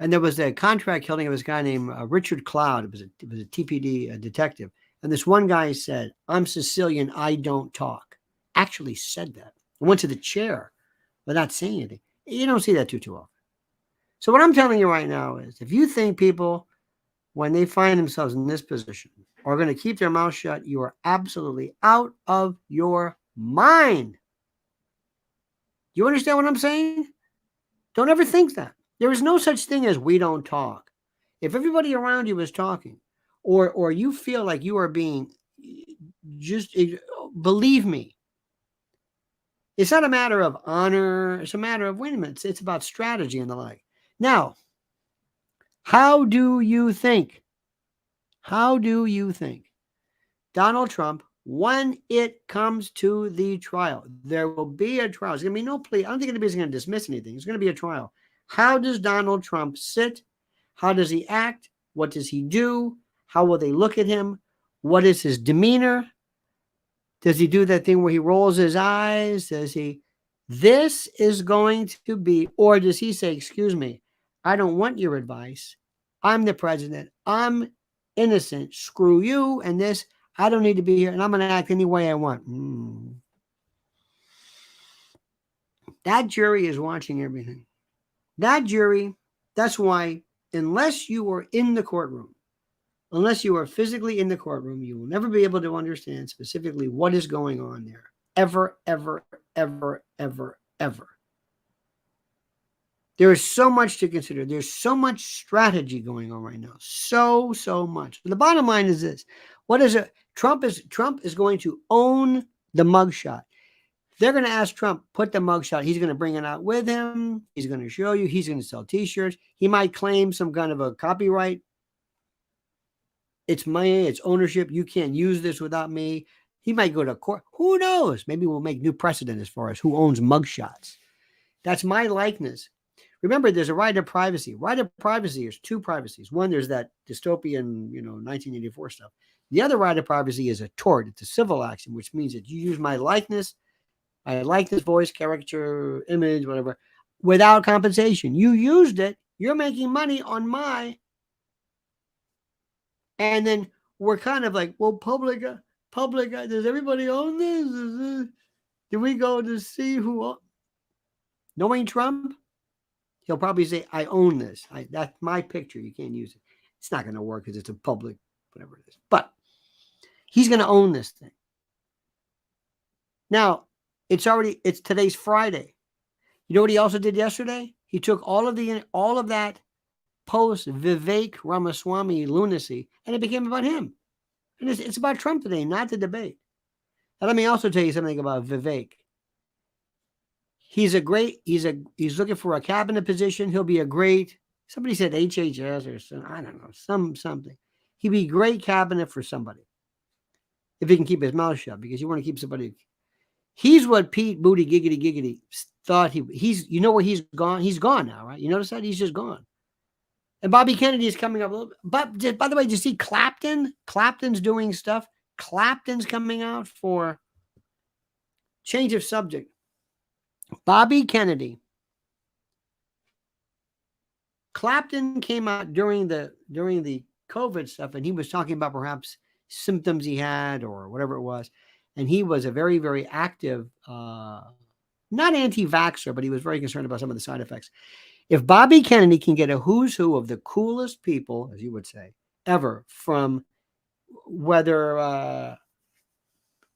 and there was a contract killing of this guy named Richard Cloud. It was a TPD detective, and this one guy said, "I'm Sicilian, I don't talk." Actually said that. I went to the chair without saying anything. You don't see that too often. So what I'm telling you right now is, if you think people, when they find themselves in this position, are going to keep their mouth shut, you are absolutely out of your mind. You understand what I'm saying? Don't ever think that. There is no such thing as we don't talk. If everybody around you is talking, or you feel like you are being, just believe me, it's not a matter of honor. It's a matter of, wait a minute, it's about strategy and the like. Now, how do you think Donald Trump, when it comes to the trial, there will be a trial. There's going to be no plea. I don't think anybody's going to dismiss anything. It's going to be a trial. How does Donald Trump sit? How does he act? What does he do? How will they look at him? What is his demeanor? Does he do that thing where he rolls his eyes? This is going to be, or does he say, excuse me, I don't want your advice. I'm the president. I'm innocent. Screw you and this. I don't need to be here, and I'm going to act any way I want. That jury is watching everything. That jury, that's why, unless you are in the courtroom, unless you are physically in the courtroom, you will never be able to understand specifically what is going on there. Ever, ever, ever, ever, ever. There is so much to consider. There's so much strategy going on right now. So much. But the bottom line is this. What is it? Trump is going to own the mugshot. They're going to ask Trump, put the mugshot. He's going to bring it out with him. He's going to show you. He's going to sell T-shirts. He might claim some kind of a copyright. It's money. It's ownership. You can't use this without me. He might go to court. Who knows? Maybe we'll make new precedent as far as who owns mugshots. That's my likeness. Remember, there's a right of privacy. Right of privacy is two privacies. One, there's that dystopian, 1984 stuff. The other right of privacy is a tort. It's a civil action, which means that you use my likeness, voice, character, image, whatever, without compensation. You used it. You're making money on my. And then we're kind of like, well, public, does everybody own this? Do we go to see who? Knowing Trump, he'll probably say, I own this. That's my picture. You can't use it. It's not going to work because it's a public, whatever it is. But he's going to own this thing. Now, it's today's Friday. You know what he also did yesterday? He took all of that post Vivek Ramaswamy lunacy, and it became about him. And it's about Trump today, not the debate. And let me also tell you something about Vivek. He's looking for a cabinet position. He'll be a great, somebody said HHS or some, I don't know, something. He'd be great cabinet for somebody if he can keep his mouth shut, because you want to keep somebody. He's what Pete Booty Giggity Giggity thought he's, you know where he's gone? He's gone now, right? You notice that? He's just gone. And Bobby Kennedy is coming up a little bit. But by the way, did you see Clapton? Clapton's doing stuff. Clapton's coming out for change of subject. Bobby Kennedy. Clapton came out during the COVID stuff, and he was talking about perhaps symptoms he had or whatever it was. And he was a very, very active, not anti-vaxxer, but he was very concerned about some of the side effects. If Bobby Kennedy can get a who's who of the coolest people, as you would say, ever, from whether,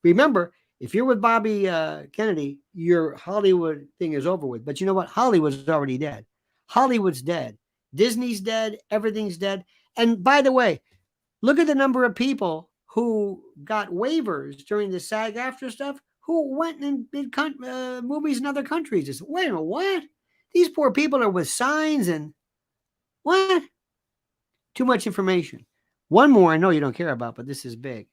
remember, if you're with Bobby Kennedy, your Hollywood thing is over with. But you know what? Hollywood's already dead. Hollywood's dead. Disney's dead. Everything's dead. And by the way, look at the number of people who got waivers during the SAG-AFTRA stuff who went and did movies in other countries. It's, wait a minute, what? These poor people are with signs and what? Too much information. One more I know you don't care about, but this is big.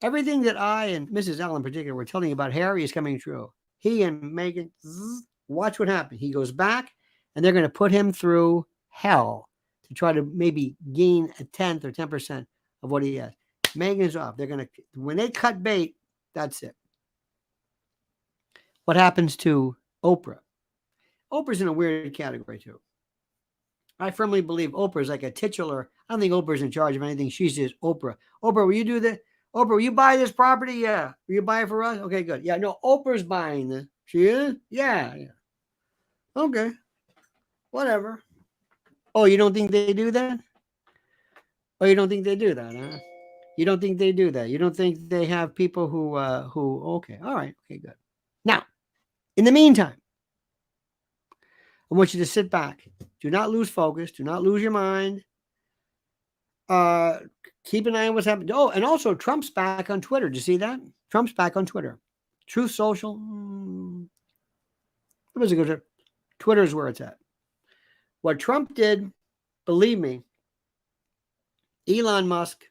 Everything that I and Mrs. L in particular were telling you about Harry is coming true. He and Meghan, watch what happens. He goes back and they're going to put him through hell to try to maybe gain a 10th or 10% of what he has. Meghan's off. They're going to, when they cut bait, that's it. What happens to Oprah? Oprah's in a weird category too. I firmly believe Oprah is like a titular. I don't think Oprah's in charge of anything. She's just Oprah. Oprah, will you do that? Oprah, will you buy this property? Yeah. Will you buy it for us? Okay, good. Yeah, no, Oprah's buying this. She is? Yeah. Okay. Whatever. Oh, you don't think they do that? Oh, you don't think they do that, huh? You don't think they do that? You don't think they have people who okay. All right. Okay, good. Now, in the meantime, I want you to sit back. Do not lose focus. Do not lose your mind. Keep an eye on what's happening. Oh, and also Trump's back on Twitter. Did you see that? Trump's back on Twitter. Truth Social. It was a good. Twitter is where it's at. What Trump did, believe me, Elon Musk,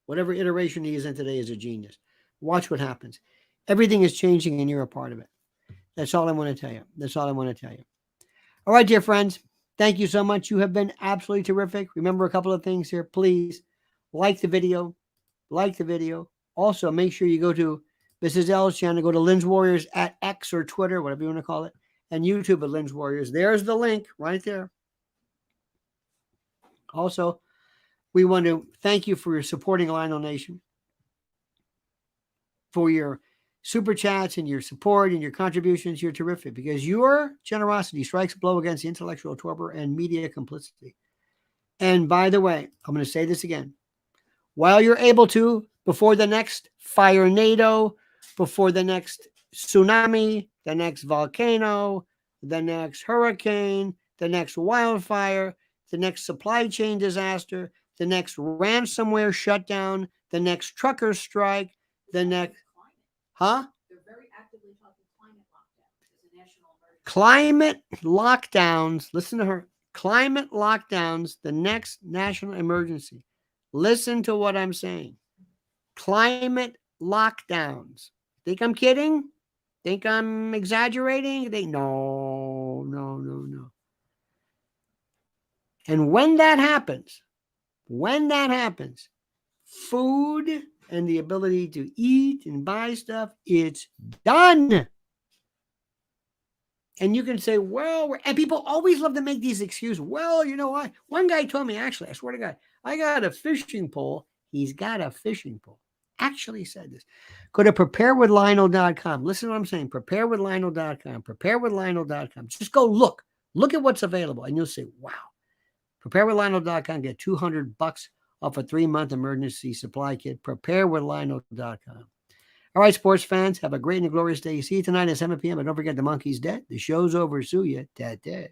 whatever iteration he is in today, is a genius. Watch what happens. Everything is changing and you're a part of it. That's all I want to tell you. That's all I want to tell you. All right, dear friends. Thank you so much. You have been absolutely terrific. Remember a couple of things here. Please like the video. Like the video. Also, make sure you go to Mrs. L's channel. Go to Lynn's Warriors at X or Twitter, whatever you want to call it. And YouTube at Lynn's Warriors. There's the link right there. Also, we want to thank you for supporting Lionel Nation, for your super chats and your support and your contributions. You're terrific because your generosity strikes a blow against the intellectual torpor and media complicity. And by the way, I'm going to say this again. While you're able to, before the next fire-nado, before the next tsunami, the next volcano, the next hurricane, the next wildfire, the next supply chain disaster, the next ransomware shutdown, the next trucker strike, the next, huh? They're very actively talking climate lockdowns as a national emergency. Climate lockdowns. Listen to her. Climate lockdowns, the next national emergency. Listen to what I'm saying. Climate lockdowns. Think I'm kidding? Think I'm exaggerating? No. And when that happens, food and the ability to eat and buy stuff, it's done. And you can say, well, and people always love to make these excuses. Well, you know what? One guy told me, actually, I swear to God, I got a fishing pole. He's got a fishing pole. Actually said this. Go to preparewithlionel.com. Listen to what I'm saying. Preparewithlionel.com. Preparewithlionel.com. Just go look. Look at what's available. And you'll say, wow. Preparewithlionel.com. Get $200 off a 3-month emergency supply kit. Preparewithlionel.com. All right, sports fans, have a great and glorious day. See you tonight at 7 p.m. And don't forget the monkey's dead. The show's over. Sue ya. Ta-ta.